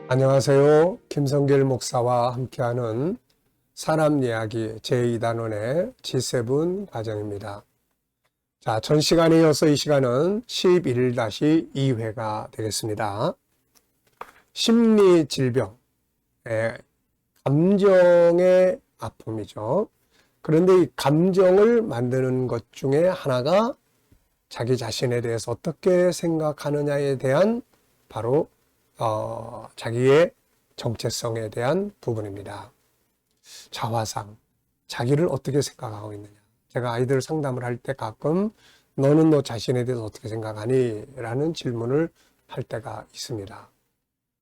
안녕하세요. 김성길 목사와 함께하는 사람 이야기 제2단원의 G7 과정입니다. 자, 전 시간에 이어서 이 시간은 11-2회가 되겠습니다. 심리 질병, 감정의 아픔이죠. 그런데 이 감정을 만드는 것 중에 하나가 자기 자신에 대해서 어떻게 생각하느냐에 대한 바로 자기의 정체성에 대한 부분입니다. 자화상, 자기를 어떻게 생각하고 있느냐. 제가 아이들 상담을 할 때 가끔 너는 너 자신에 대해서 어떻게 생각하니? 라는 질문을 할 때가 있습니다.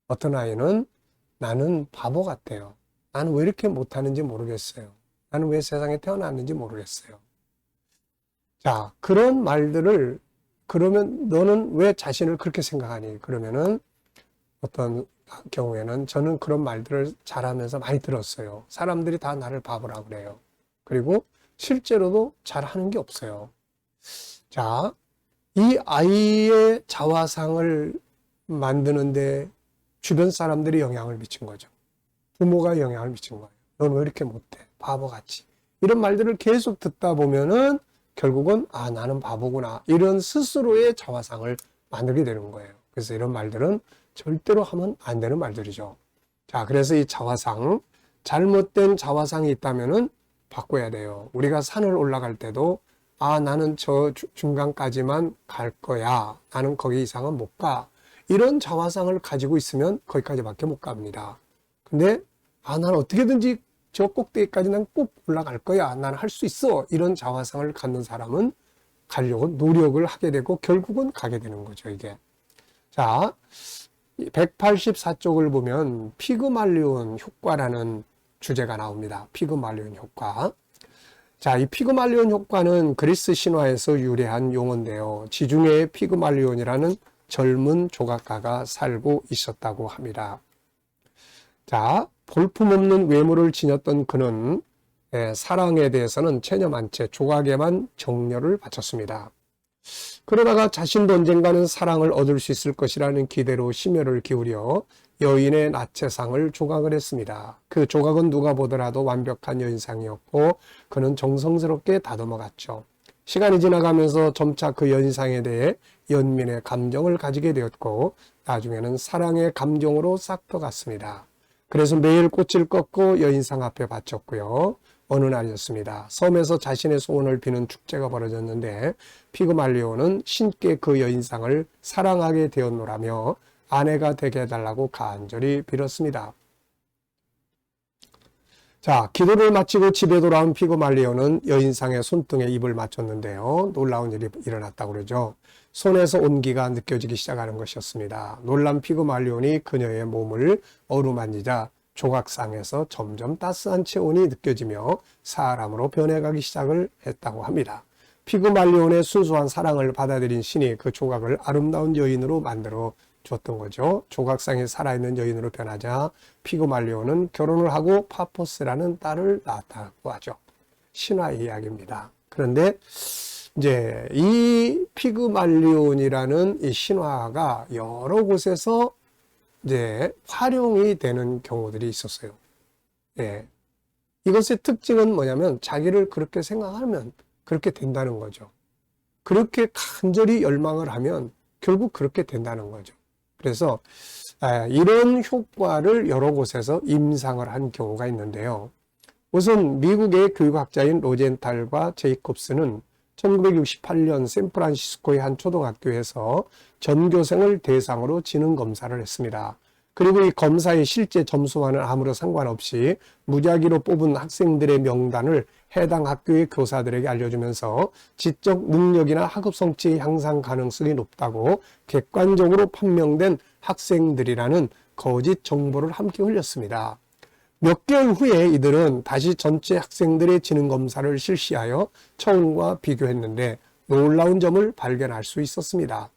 어떤 아이는 나는 바보 같아요. 나는 왜 이렇게 못하는지 모르겠어요. 나는 왜 세상에 태어났는지 모르겠어요. 자, 그런 말들을 그러면 너는 왜 자신을 그렇게 생각하니? 그러면은 어떤 경우에는 저는 그런 말들을 잘하면서 많이 들었어요. 사람들이 다 나를 바보라고 그래요. 그리고 실제로도 잘하는 게 없어요. 자, 이 아이의 자화상을 만드는데 주변 사람들이 영향을 미친 거죠. 부모가 영향을 미친 거예요. 넌 왜 이렇게 못해? 바보같이. 이런 말들을 계속 듣다 보면은 결국은 나는 바보구나. 이런 스스로의 자화상을 만들게 되는 거예요. 그래서 이런 말들은 절대로 하면 안 되는 말들이죠. 자, 그래서 이 자화상, 잘못된 자화상이 있다면은 바꿔야 돼요. 우리가 산을 올라갈 때도 나는 저 중간까지만 갈 거야. 나는 거기 이상은 못 가. 이런 자화상을 가지고 있으면 거기까지밖에 못 갑니다. 근데 난 어떻게든지 저 꼭대기까지 난 꼭 올라갈 거야. 난 할 수 있어. 이런 자화상을 갖는 사람은 가려고 노력을 하게 되고 결국은 가게 되는 거죠, 이게. 자, 184쪽을 보면 피그말리온 효과라는 주제가 나옵니다. 피그말리온 효과. 자, 이 피그말리온 효과는 그리스 신화에서 유래한 용어인데요. 지중해에 피그말리온이라는 젊은 조각가가 살고 있었다고 합니다. 자, 볼품없는 외모를 지녔던 그는 사랑에 대해서는 체념한 채 조각에만 정열을 바쳤습니다. 그러다가 자신도 언젠가는 사랑을 얻을 수 있을 것이라는 기대로 심혈을 기울여 여인의 나체상을 조각을 했습니다. 그 조각은 누가 보더라도 완벽한 여인상이었고 그는 정성스럽게 다듬어갔죠. 시간이 지나가면서 점차 그 여인상에 대해 연민의 감정을 가지게 되었고 나중에는 사랑의 감정으로 싹터갔습니다. 그래서 매일 꽃을 꺾고 여인상 앞에 바쳤고요. 어느 날이었습니다. 섬에서 자신의 소원을 비는 축제가 벌어졌는데 피그말리온은 신께 그 여인상을 사랑하게 되었노라며 아내가 되게 해달라고 간절히 빌었습니다. 자, 기도를 마치고 집에 돌아온 피그말리온은 여인상의 손등에 입을 맞췄는데요. 놀라운 일이 일어났다고 그러죠. 손에서 온기가 느껴지기 시작하는 것이었습니다. 놀란 피그말리온이 그녀의 몸을 어루만지자 조각상에서 점점 따스한 체온이 느껴지며 사람으로 변해가기 시작을 했다고 합니다. 피그말리온의 순수한 사랑을 받아들인 신이 그 조각을 아름다운 여인으로 만들어 줬던 거죠. 조각상에 살아있는 여인으로 변하자 피그말리온은 결혼을 하고 파포스라는 딸을 낳았다고 하죠. 신화의 이야기입니다. 그런데 이제 이 피그말리온이라는 이 신화가 여러 곳에서 이제 활용이 되는 경우들이 있었어요. 이것의 특징은 뭐냐면 자기를 그렇게 생각하면 그렇게 된다는 거죠. 그렇게 간절히 열망을 하면 결국 그렇게 된다는 거죠. 그래서 이런 효과를 여러 곳에서 임상을 한 경우가 있는데요. 우선 미국의 교육학자인 로젠탈과 제이콥스는 1968년 샌프란시스코의 한 초등학교에서 전교생을 대상으로 지능 검사를 했습니다. 그리고 이 검사의 실제 점수와는 아무런 상관없이 무작위로 뽑은 학생들의 명단을 해당 학교의 교사들에게 알려주면서 지적 능력이나 학업 성취의 향상 가능성이 높다고 객관적으로 판명된 학생들이라는 거짓 정보를 함께 흘렸습니다. 몇 개월 후에 이들은 다시 전체 학생들의 지능 검사를 실시하여 처음과 비교했는데 놀라운 점을 발견할 수 있었습니다.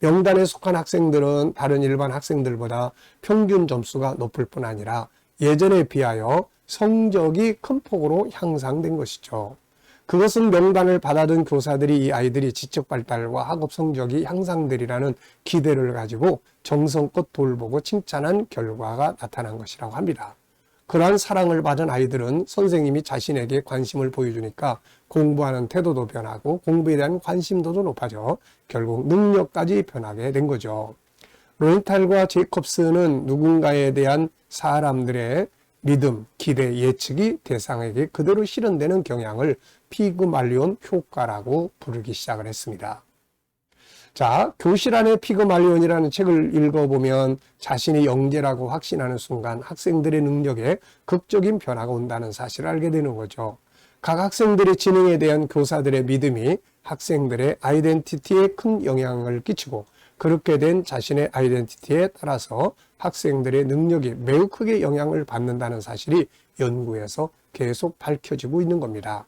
명단에 속한 학생들은 다른 일반 학생들보다 평균 점수가 높을 뿐 아니라 예전에 비하여 성적이 큰 폭으로 향상된 것이죠. 그것은 명단을 받아든 교사들이 이 아이들이 지적 발달과 학업 성적이 향상되리라는 기대를 가지고 정성껏 돌보고 칭찬한 결과가 나타난 것이라고 합니다. 그러한 사랑을 받은 아이들은 선생님이 자신에게 관심을 보여주니까 공부하는 태도도 변하고 공부에 대한 관심도도 높아져 결국 능력까지 변하게 된 거죠. 로렌탈과 제이콥스는 누군가에 대한 사람들의 믿음, 기대, 예측이 대상에게 그대로 실현되는 경향을 피그말리온 효과라고 부르기 시작을 했습니다. 자, 교실 안에 피그말리온이라는 책을 읽어보면 자신이 영재라고 확신하는 순간 학생들의 능력에 극적인 변화가 온다는 사실을 알게 되는 거죠. 각 학생들의 지능에 대한 교사들의 믿음이 학생들의 아이덴티티에 큰 영향을 끼치고 그렇게 된 자신의 아이덴티티에 따라서 학생들의 능력이 매우 크게 영향을 받는다는 사실이 연구에서 계속 밝혀지고 있는 겁니다.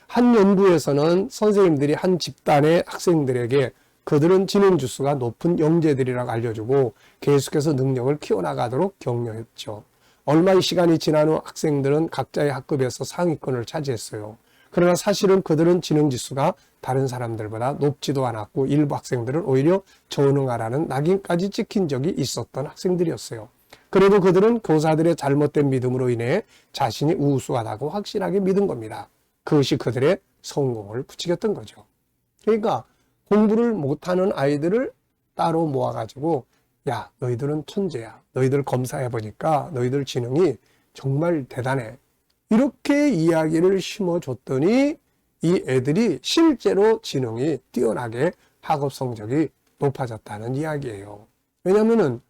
한 연구에서는 선생님들이 한 집단의 학생들에게 그들은 지능지수가 높은 영재들이라고 알려주고 계속해서 능력을 키워나가도록 격려했죠. 얼마의 시간이 지난 후 학생들은 각자의 학급에서 상위권을 차지했어요. 그러나 사실은 그들은 지능지수가 다른 사람들보다 높지도 않았고 일부 학생들은 오히려 전응하라는 낙인까지 찍힌 적이 있었던 학생들이었어요. 그래도 그들은 교사들의 잘못된 믿음으로 인해 자신이 우수하다고 확실하게 믿은 겁니다. 그것이 그들의 성공을 부추겼던 거죠. 그러니까 공부를 못하는 아이들을 따로 모아가지고 야, 너희들은 천재야. 너희들 검사해보니까 너희들 지능이 정말 대단해. 이렇게 이야기를 심어줬더니 이 애들이 실제로 지능이 뛰어나게 학업 성적이 높아졌다는 이야기예요. 왜냐면은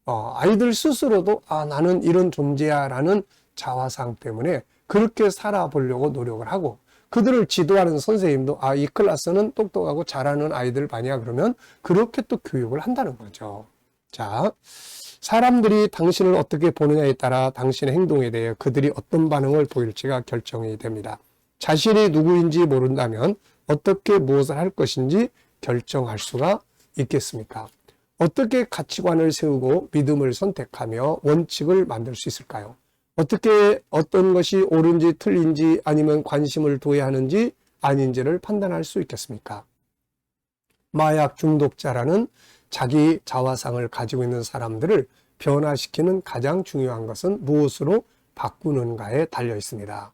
아이들 스스로도 나는 이런 존재야 라는 자화상 때문에 그렇게 살아보려고 노력을 하고 그들을 지도하는 선생님도 이 클래스는 똑똑하고 잘하는 아이들 반이야 그러면 그렇게 또 교육을 한다는 거죠. 자, 사람들이 당신을 어떻게 보느냐에 따라 당신의 행동에 대해 그들이 어떤 반응을 보일지가 결정이 됩니다. 자신이 누구인지 모른다면 어떻게 무엇을 할 것인지 결정할 수가 있겠습니까? 어떻게 가치관을 세우고 믿음을 선택하며 원칙을 만들 수 있을까요? 어떻게 어떤 것이 옳은지 틀린지 아니면 관심을 둬야 하는지 아닌지를 판단할 수 있겠습니까? 마약 중독자라는 자기 자화상을 가지고 있는 사람들을 변화시키는 가장 중요한 것은 무엇으로 바꾸는가에 달려 있습니다.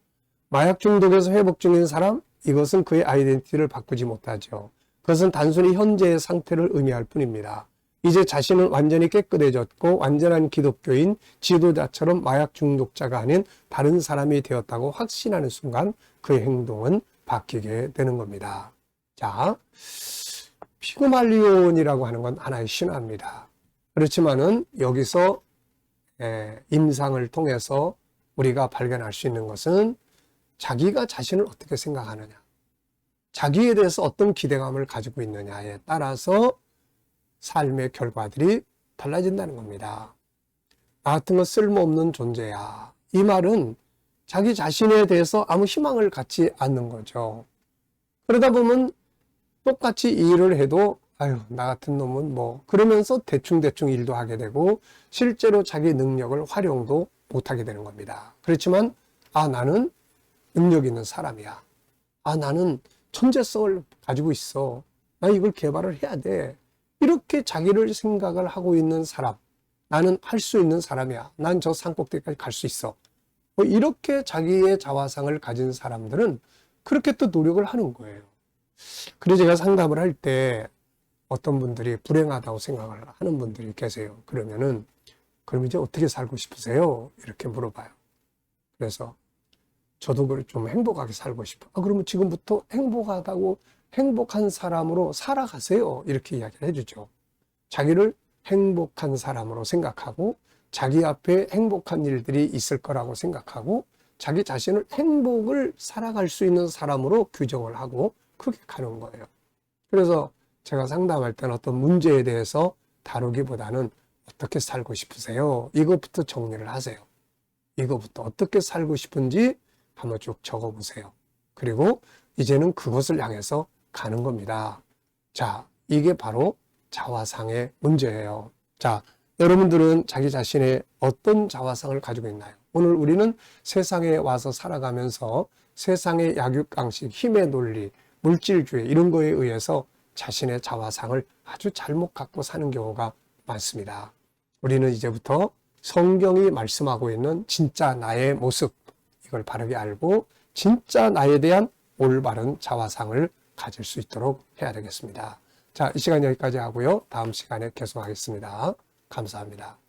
마약 중독에서 회복 중인 사람, 이것은 그의 아이덴티티를 바꾸지 못하죠. 그것은 단순히 현재의 상태를 의미할 뿐입니다. 이제 자신은 완전히 깨끗해졌고 완전한 기독교인 지도자처럼 마약 중독자가 아닌 다른 사람이 되었다고 확신하는 순간 그의 행동은 바뀌게 되는 겁니다. 자, 피그말리온이라고 하는 건 하나의 신화입니다. 그렇지만은 여기서 임상을 통해서 우리가 발견할 수 있는 것은 자기가 자신을 어떻게 생각하느냐, 자기에 대해서 어떤 기대감을 가지고 있느냐에 따라서 삶의 결과들이 달라진다는 겁니다. 나 같은 건 쓸모없는 존재야. 이 말은 자기 자신에 대해서 아무 희망을 갖지 않는 거죠. 그러다 보면 똑같이 일을 해도 나 같은 놈은 그러면서 대충 일도 하게 되고 실제로 자기 능력을 활용도 못하게 되는 겁니다. 그렇지만 나는 능력 있는 사람이야. 나는 천재성을 가지고 있어. 나 이걸 개발을 해야 돼. 이렇게 자기를 생각을 하고 있는 사람, 나는 할 수 있는 사람이야. 난 저 산꼭대기까지 갈 수 있어. 이렇게 자기의 자화상을 가진 사람들은 그렇게 또 노력을 하는 거예요. 그래서 제가 상담을 할 때 어떤 분들이 불행하다고 생각을 하는 분들이 계세요. 그러면은 그럼 이제 어떻게 살고 싶으세요? 이렇게 물어봐요. 그래서 저도 좀 행복하게 살고 싶어. 그러면 지금부터 행복한 사람으로 살아가세요. 이렇게 이야기를 해주죠. 자기를 행복한 사람으로 생각하고 자기 앞에 행복한 일들이 있을 거라고 생각하고 자기 자신을 행복을 살아갈 수 있는 사람으로 규정을 하고 그렇게 가는 거예요. 그래서 제가 상담할 때는 어떤 문제에 대해서 다루기보다는 어떻게 살고 싶으세요? 이것부터 정리를 하세요. 이것부터 어떻게 살고 싶은지 한번 쭉 적어보세요. 그리고 이제는 그것을 향해서 가는 겁니다. 자, 이게 바로 자화상의 문제예요. 자, 여러분들은 자기 자신의 어떤 자화상을 가지고 있나요? 오늘 우리는 세상에 와서 살아가면서 세상의 약육강식, 힘의 논리, 물질주의 이런 거에 의해서 자신의 자화상을 아주 잘못 갖고 사는 경우가 많습니다. 우리는 이제부터 성경이 말씀하고 있는 진짜 나의 모습, 이걸 바르게 알고 진짜 나에 대한 올바른 자화상을 가질 수 있도록 해야 되겠습니다. 자, 이 시간 여기까지 하고요. 다음 시간에 계속하겠습니다. 감사합니다.